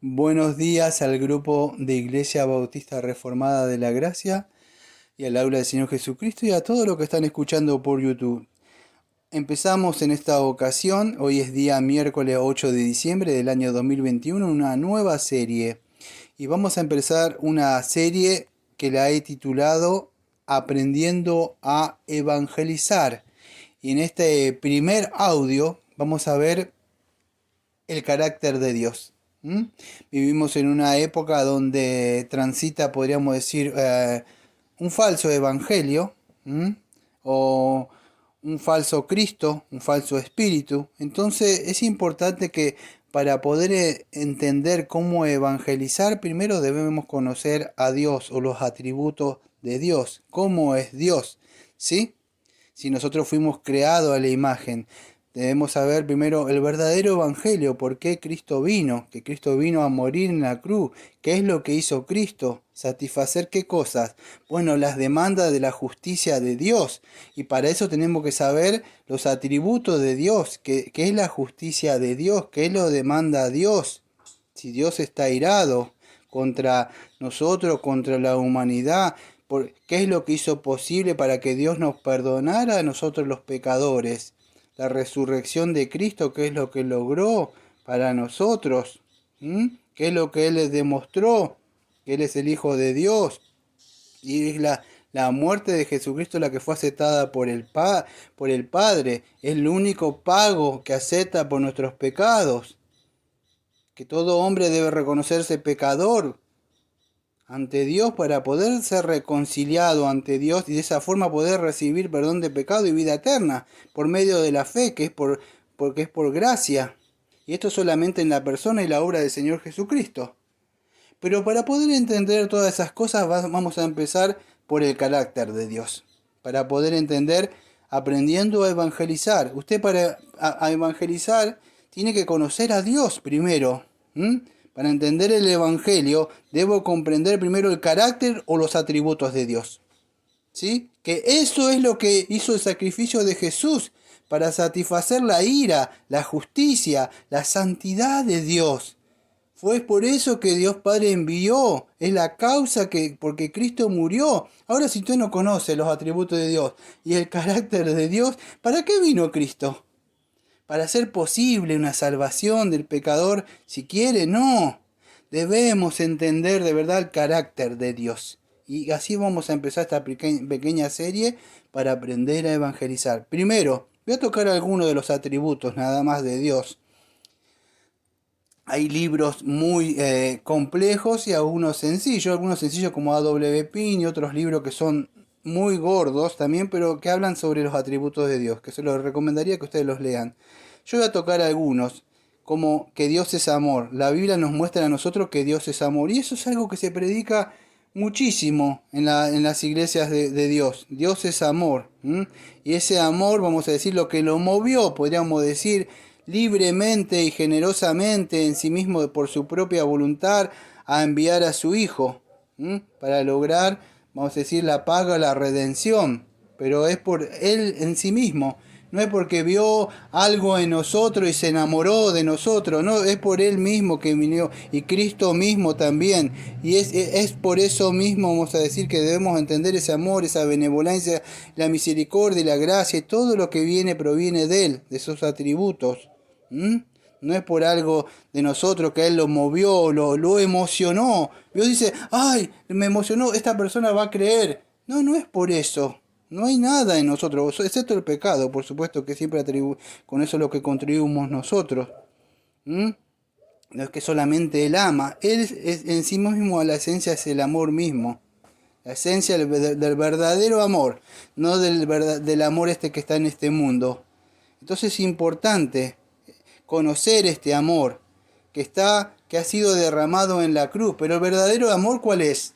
Buenos días al grupo de Iglesia Bautista Reformada de la Gracia y al aula del Señor Jesucristo y a todos los que están escuchando por YouTube. Empezamos en esta ocasión, hoy es día miércoles 8 de diciembre del año 2021, una nueva serie. Y vamos a empezar una serie que la he titulado Aprendiendo a Evangelizar. Y en este primer audio vamos a ver el carácter de Dios. Vivimos en una época donde transita, podríamos decir, un falso evangelio, o un falso Cristo, un falso espíritu. Entonces es importante que para poder entender cómo evangelizar, primero debemos conocer a Dios o los atributos de Dios, cómo es Dios, ¿sí? Si nosotros fuimos creados a la imagen, debemos saber primero el verdadero evangelio, por qué Cristo vino, que Cristo vino a morir en la cruz, qué es lo que hizo Cristo, satisfacer qué cosas, bueno, las demandas de la justicia de Dios, y para eso tenemos que saber los atributos de Dios, qué es la justicia de Dios, qué lo demanda Dios, si Dios está irado contra nosotros, contra la humanidad, ¿qué es lo que hizo posible para que Dios nos perdonara a nosotros los pecadores? La resurrección de Cristo, ¿qué es lo que logró para nosotros? ¿Qué es lo que Él les demostró? Que Él es el Hijo de Dios. Y es la muerte de Jesucristo la que fue aceptada por por el Padre. Es el único pago que acepta por nuestros pecados. Que todo hombre debe reconocerse pecador ante Dios para poder ser reconciliado ante Dios y de esa forma poder recibir perdón de pecado y vida eterna por medio de la fe, porque es por gracia. Y esto solamente en la persona y la obra del Señor Jesucristo. Pero para poder entender todas esas cosas vamos a empezar por el carácter de Dios. Para poder entender, aprendiendo a evangelizar. Usted a evangelizar tiene que conocer a Dios primero. Para entender el Evangelio, debo comprender primero el carácter o los atributos de Dios. ¿Sí? Que eso es lo que hizo el sacrificio de Jesús para satisfacer la ira, la justicia, la santidad de Dios. Fue por eso que Dios Padre envió. Es la causa porque Cristo murió. Ahora, si usted no conoce los atributos de Dios y el carácter de Dios, ¿para qué vino Cristo? ¿Para hacer posible una salvación del pecador si quiere? No. Debemos entender de verdad el carácter de Dios. Y así vamos a empezar esta pequeña serie para aprender a evangelizar. Primero, voy a tocar algunos de los atributos nada más de Dios. Hay libros muy complejos y algunos sencillos como A.W. Pink y otros libros que son muy gordos también, pero que hablan sobre los atributos de Dios, que se los recomendaría que ustedes los lean. Yo voy a tocar algunos, como que Dios es amor. La Biblia nos muestra a nosotros que Dios es amor, y eso es algo que se predica muchísimo en las iglesias de Dios. Dios es amor, y ese amor, vamos a decir, lo que lo movió, podríamos decir, libremente y generosamente en sí mismo por su propia voluntad a enviar a su Hijo para lograr, vamos a decir, la paga, la redención, pero es por Él en sí mismo. No es porque vio algo en nosotros y se enamoró de nosotros, no, es por Él mismo que vino y Cristo mismo también. Y es por eso mismo, vamos a decir, que debemos entender ese amor, esa benevolencia, la misericordia y la gracia, y todo lo que proviene de Él, de sus atributos. No es por algo de nosotros que Él lo movió, lo emocionó. Dios dice, ay, me emocionó, esta persona va a creer. No, no es por eso. No hay nada en nosotros, excepto el pecado, por supuesto que siempre con eso es lo que contribuimos nosotros. No es que solamente Él ama, Él es en sí mismo, la esencia es el amor mismo. La esencia del verdadero amor, no del amor que está en este mundo. Entonces es importante conocer este amor que ha sido derramado en la cruz. Pero el verdadero amor, ¿cuál es?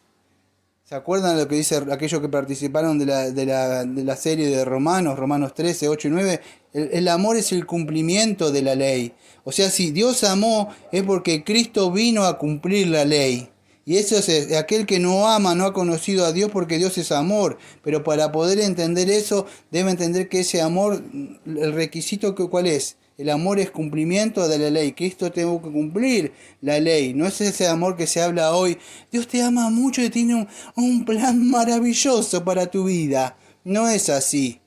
¿Se acuerdan de lo que dice aquellos que participaron de la serie de Romanos 13, 8 y 9? El amor es el cumplimiento de la ley. O sea, si Dios amó es porque Cristo vino a cumplir la ley. Y eso es aquel que no ama, no ha conocido a Dios porque Dios es amor. Pero para poder entender eso, debe entender que ese amor, el requisito ¿cuál es? El amor es cumplimiento de la ley. Cristo tuvo que cumplir la ley. No es ese amor que se habla hoy. Dios te ama mucho y tiene un plan maravilloso para tu vida. No es así.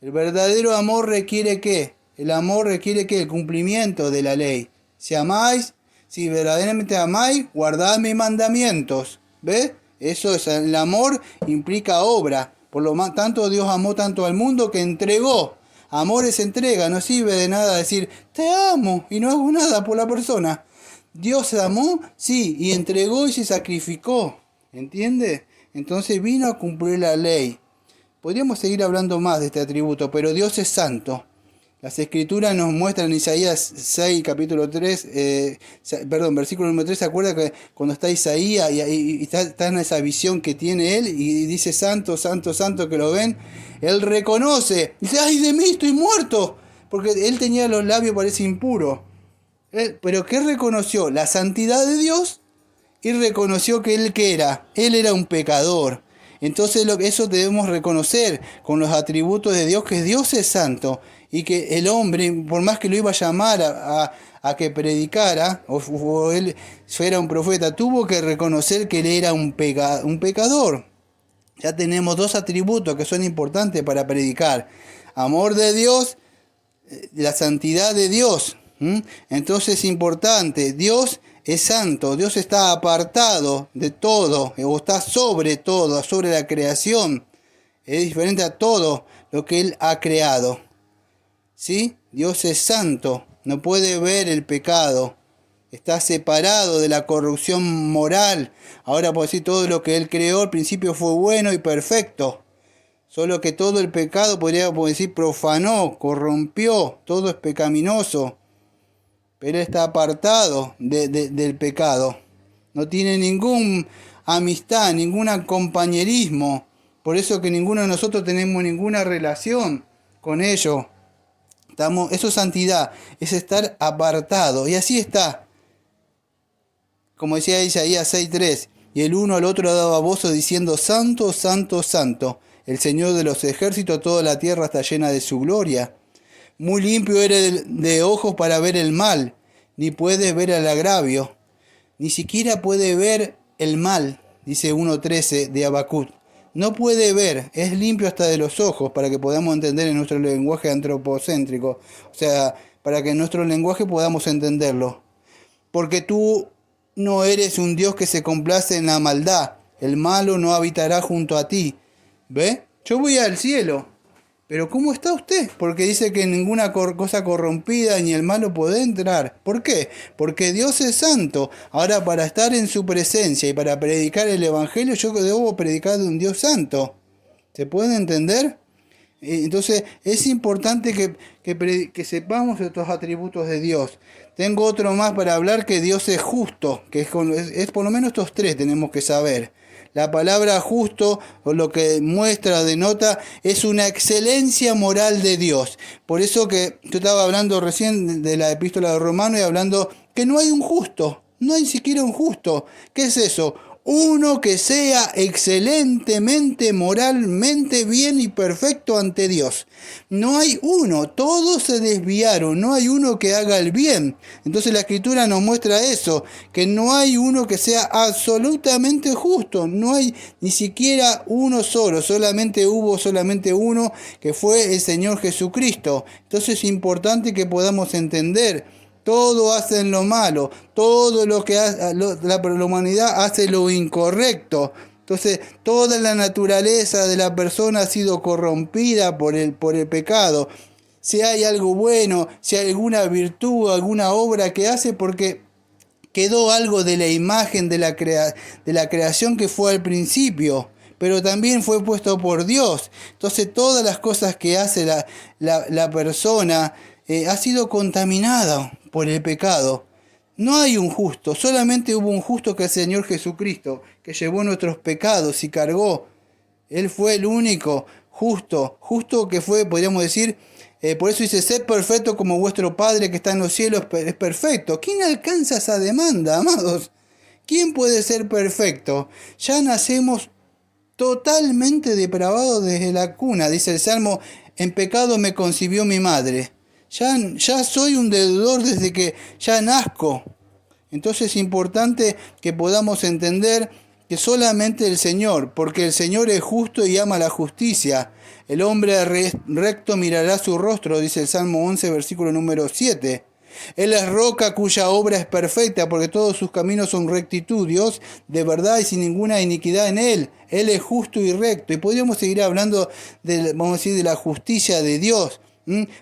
El verdadero amor requiere ¿qué? El amor requiere ¿qué? El cumplimiento de la ley. Si amáis, si verdaderamente amáis, guardad mis mandamientos. ¿Ves? Eso es, el amor implica obra. Por lo tanto, Dios amó tanto al mundo que entregó. Amor es entrega, no sirve de nada decir, te amo y no hago nada por la persona. Dios amó, sí, y entregó y se sacrificó. ¿Entiende? Entonces vino a cumplir la ley. Podríamos seguir hablando más de este atributo, pero Dios es santo. Las escrituras nos muestran en Isaías 6, capítulo 3, versículo número 3, ¿se acuerda que cuando está Isaías y está en esa visión que tiene él y dice santo, santo, santo, que lo ven? Él reconoce, dice, ay de mí, estoy muerto, porque él tenía los labios, parece impuro. Pero ¿qué reconoció? La santidad de Dios y reconoció que él ¿qué era? Él era un pecador. Entonces eso debemos reconocer con los atributos de Dios, que Dios es santo y que el hombre, por más que lo iba a llamar a que predicara o él fuera un profeta, tuvo que reconocer que él era un pecador. Ya tenemos dos atributos que son importantes para predicar: amor de Dios, la santidad de Dios. Entonces es importante, Dios es santo, Dios está apartado de todo, o está sobre todo, sobre la creación. Es diferente a todo lo que Él ha creado. ¿Sí? Dios es santo, no puede ver el pecado, está separado de la corrupción moral. Ahora por decir, todo lo que Él creó al principio fue bueno y perfecto. Solo que todo el pecado, podríamos decir, profanó, corrompió, todo es pecaminoso. Pero está apartado del pecado. No tiene ninguna amistad, ningún compañerismo. Por eso que ninguno de nosotros tenemos ninguna relación con ello. Eso es santidad, es estar apartado. Y así está. Como decía Isaías 6:3. Y el uno al otro daba voces diciendo, santo, santo, santo. El Señor de los ejércitos, toda la tierra está llena de su gloria. Muy limpio eres de ojos para ver el mal, ni puedes ver el agravio, ni siquiera puede ver el mal, dice 1:13 de Habacuc. No puede ver, es limpio hasta de los ojos, para que podamos entender en nuestro lenguaje antropocéntrico, o sea, para que en nuestro lenguaje podamos entenderlo. Porque tú no eres un Dios que se complace en la maldad, el malo no habitará junto a ti. ¿Ve? Yo voy al cielo. Pero ¿cómo está usted? Porque dice que ninguna cosa corrompida ni el malo puede entrar. ¿Por qué? Porque Dios es santo. Ahora, para estar en su presencia y para predicar el evangelio, yo debo predicar de un Dios santo. ¿Se puede entender? Entonces es importante que sepamos estos atributos de Dios. Tengo otro más para hablar, que Dios es justo, que es por lo menos estos tres tenemos que saber. La palabra justo, o lo que muestra, denota, es una excelencia moral de Dios. Por eso que yo estaba hablando recién de la epístola de Romanos y hablando que no hay un justo, no hay siquiera un justo. ¿Qué es eso? Uno que sea excelentemente, moralmente bien y perfecto ante Dios. No hay uno, todos se desviaron, no hay uno que haga el bien. Entonces la Escritura nos muestra eso, que no hay uno que sea absolutamente justo, no hay ni siquiera uno solo, solamente uno, que fue el Señor Jesucristo. Entonces es importante que podamos entender. Todo hacen lo malo, todo lo que hace la humanidad hace lo incorrecto. Entonces, toda la naturaleza de la persona ha sido corrompida por el pecado. Si hay algo bueno, si hay alguna virtud, alguna obra que hace, porque quedó algo de la imagen de la creación que fue al principio, pero también fue puesto por Dios. Entonces, todas las cosas que hace la persona ha sido contaminada por el pecado. No hay un justo, solamente hubo un justo, que es el Señor Jesucristo, que llevó nuestros pecados y cargó. Él fue el único justo que fue, podríamos decir, por eso dice, sed perfecto como vuestro Padre que está en los cielos es perfecto. ¿Quién alcanza esa demanda, amados? ¿Quién puede ser perfecto? Ya nacemos totalmente depravados desde la cuna. Dice el Salmo, en pecado me concibió mi madre. Ya soy un deudor desde que ya nazco. Entonces es importante que podamos entender que solamente el Señor, porque el Señor es justo y ama la justicia. El hombre recto mirará su rostro, dice el Salmo 11, versículo número 7. Él es roca cuya obra es perfecta, porque todos sus caminos son rectitud. Dios de verdad y sin ninguna iniquidad en Él. Él es justo y recto. Y podríamos seguir hablando vamos a decir, de la justicia de Dios.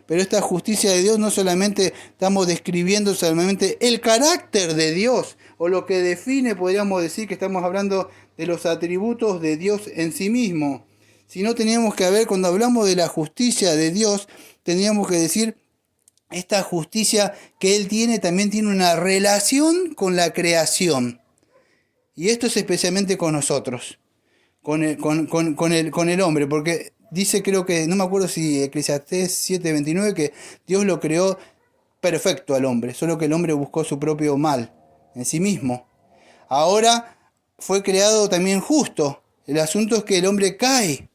Pero esta justicia de Dios no solamente estamos describiendo solamente el carácter de Dios, o lo que define, podríamos decir que estamos hablando de los atributos de Dios en sí mismo, sino teníamos que ver, cuando hablamos de la justicia de Dios, teníamos que decir esta justicia que Él tiene, también tiene una relación con la creación. Y esto es especialmente con nosotros, con el hombre, porque dice, creo que, no me acuerdo si Eclesiastés 7:29, que Dios lo creó perfecto al hombre, solo que el hombre buscó su propio mal en sí mismo. Ahora fue creado también justo. El asunto es que el hombre cae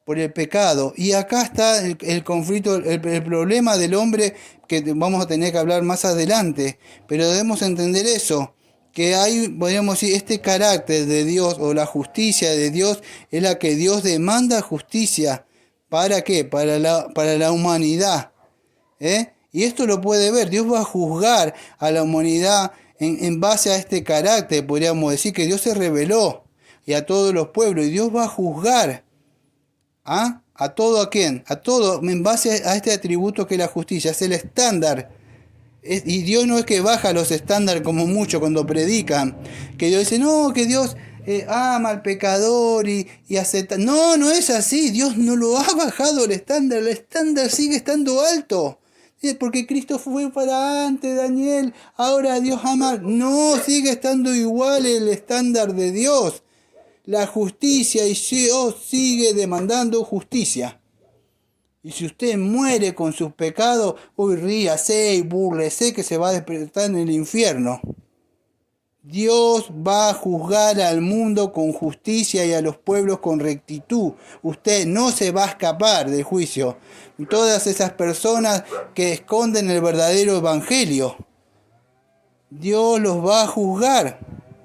por el pecado. Y acá está el conflicto, el problema del hombre, que vamos a tener que hablar más adelante. Pero debemos entender eso, que hay, podríamos decir, este carácter de Dios, o la justicia de Dios, es la que Dios demanda justicia. ¿Para qué? Para la humanidad. Y esto lo puede ver. Dios va a juzgar a la humanidad en base a este carácter. Podríamos decir que Dios se reveló y a todos los pueblos. Y Dios va a juzgar. ¿A todo a quién? A todo en base a este atributo que es la justicia. Es el estándar. Y Dios no es que baja los estándares como mucho cuando predican. Que Dios dice, no, que Dios ama al pecador y acepta. No, no es así. Dios no lo ha bajado el estándar. El estándar sigue estando alto. Porque Cristo fue para antes, Daniel. Ahora Dios ama. No, sigue estando igual el estándar de Dios. La justicia, y Dios sigue demandando justicia. Y si usted muere con sus pecados, ríase y búrlese que se va a despertar en el infierno. Dios va a juzgar al mundo con justicia y a los pueblos con rectitud. Usted no se va a escapar del juicio. Todas esas personas que esconden el verdadero evangelio, Dios los va a juzgar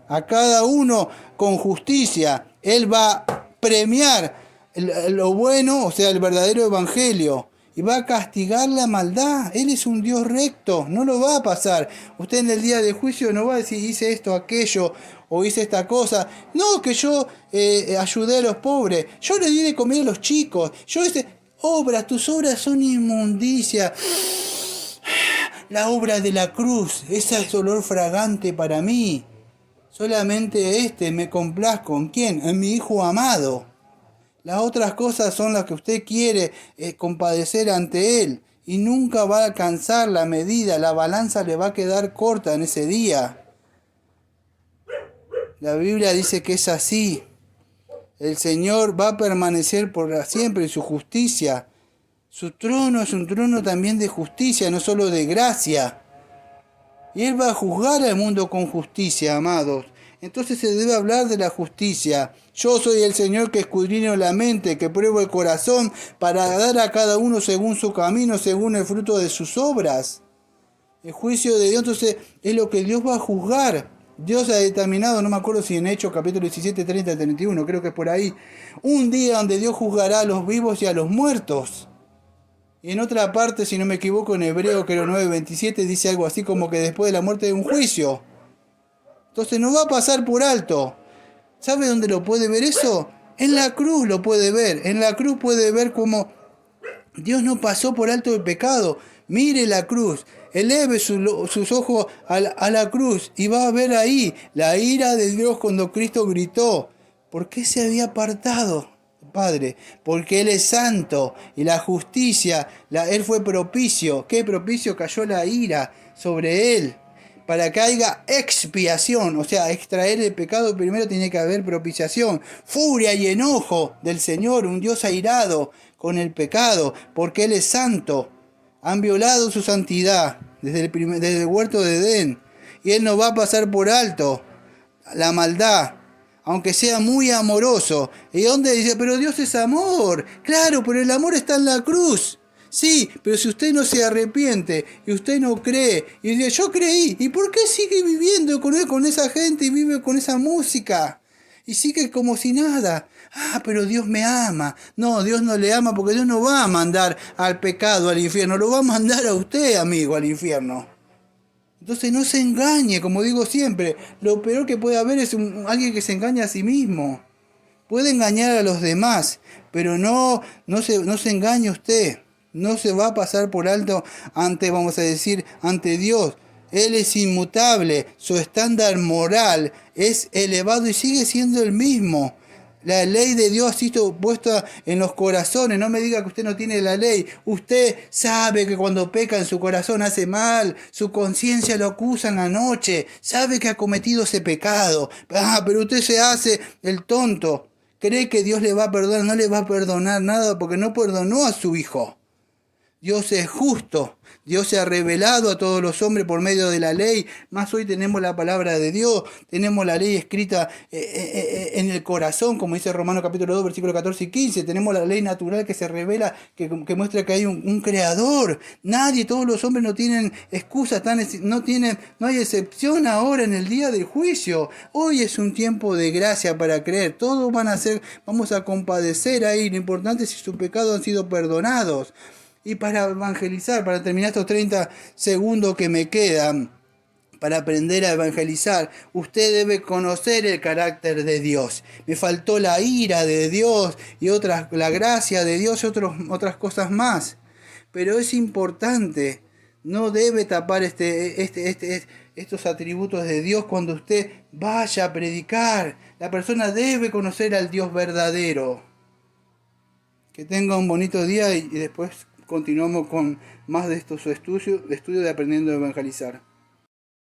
a cada uno con justicia. Él va a premiar lo bueno, o sea, el verdadero evangelio, y va a castigar la maldad. Él es un Dios recto, no lo va a pasar. Usted en el día de juicio no va a decir, hice esto, aquello, o hice esta cosa. No, que yo ayudé a los pobres, yo le di de comer a los chicos, yo hice tus obras son inmundicia. La obra de la cruz, esa es olor fragante para mí. Solamente me complazco. ¿En quién? En mi Hijo amado. Las otras cosas son las que usted quiere compadecer ante Él. Y nunca va a alcanzar la medida. La balanza le va a quedar corta en ese día. La Biblia dice que es así. El Señor va a permanecer por siempre en su justicia. Su trono es un trono también de justicia, no solo de gracia. Y Él va a juzgar al mundo con justicia, amados. Entonces se debe hablar de la justicia. Yo soy el Señor que escudriño la mente, que pruebo el corazón, para dar a cada uno según su camino, según el fruto de sus obras. El juicio de Dios, entonces, es lo que Dios va a juzgar. Dios ha determinado, no me acuerdo si en Hechos capítulo 17, 30, 31, creo que es por ahí, un día donde Dios juzgará a los vivos y a los muertos. Y en otra parte, si no me equivoco, en Hebreo, creo 9:27, dice algo así como que después de la muerte hay un juicio. Entonces no va a pasar por alto. ¿Sabe dónde lo puede ver eso? En la cruz lo puede ver. En la cruz puede ver cómo Dios no pasó por alto el pecado. Mire la cruz. Eleve sus ojos a la cruz y va a ver ahí la ira de Dios cuando Cristo gritó. ¿Por qué se había apartado? Padre, porque Él es santo y la justicia, Él fue propicio. ¿Qué propicio? Cayó la ira sobre Él para que haya expiación, o sea, extraer el pecado. Primero tiene que haber propiciación, furia y enojo del Señor, un Dios airado con el pecado, porque Él es santo. Han violado su santidad desde el huerto de Edén, y Él no va a pasar por alto la maldad, aunque sea muy amoroso. ¿Y dónde dice? Pero Dios es amor. Claro, pero el amor está en la cruz. Sí, pero si usted no se arrepiente y usted no cree y dice, yo creí, ¿y por qué sigue viviendo con esa gente y vive con esa música? Y sigue como si nada. Ah, pero Dios me ama. No, Dios no le ama porque Dios no va a mandar al pecado, al infierno. Lo va a mandar a usted, amigo, al infierno. Entonces no se engañe, como digo siempre. Lo peor que puede haber es alguien que se engaña a sí mismo. Puede engañar a los demás, pero no se engañe usted. No se va a pasar por alto ante, vamos a decir, ante Dios. Él es inmutable, su estándar moral es elevado y sigue siendo el mismo. La ley de Dios ha sido puesta en los corazones. No me diga que usted no tiene la ley. Usted sabe que cuando peca en su corazón hace mal. Su conciencia lo acusa en la noche. Sabe que ha cometido ese pecado. Ah, pero usted se hace el tonto. Cree que Dios le va a perdonar. No le va a perdonar nada porque no perdonó a su hijo. Dios es justo. Dios se ha revelado a todos los hombres por medio de la ley. Más hoy tenemos la palabra de Dios. Tenemos la ley escrita en el corazón, como dice Romanos capítulo 2, versículos 14 y 15. Tenemos la ley natural que se revela, que muestra que hay un creador. Nadie, todos los hombres no tienen excusa, no hay excepción ahora en el día del juicio. Hoy es un tiempo de gracia para creer. Todos vamos a compadecer ahí. Lo importante es si sus pecados han sido perdonados. Y para evangelizar, para terminar estos 30 segundos que me quedan, para aprender a evangelizar, usted debe conocer el carácter de Dios. Me faltó la ira de Dios y la gracia de Dios y otras cosas más. Pero es importante, no debe tapar estos atributos de Dios cuando usted vaya a predicar. La persona debe conocer al Dios verdadero. Que tenga un bonito día y después continuamos con más de estos estudios de Aprendiendo a Evangelizar.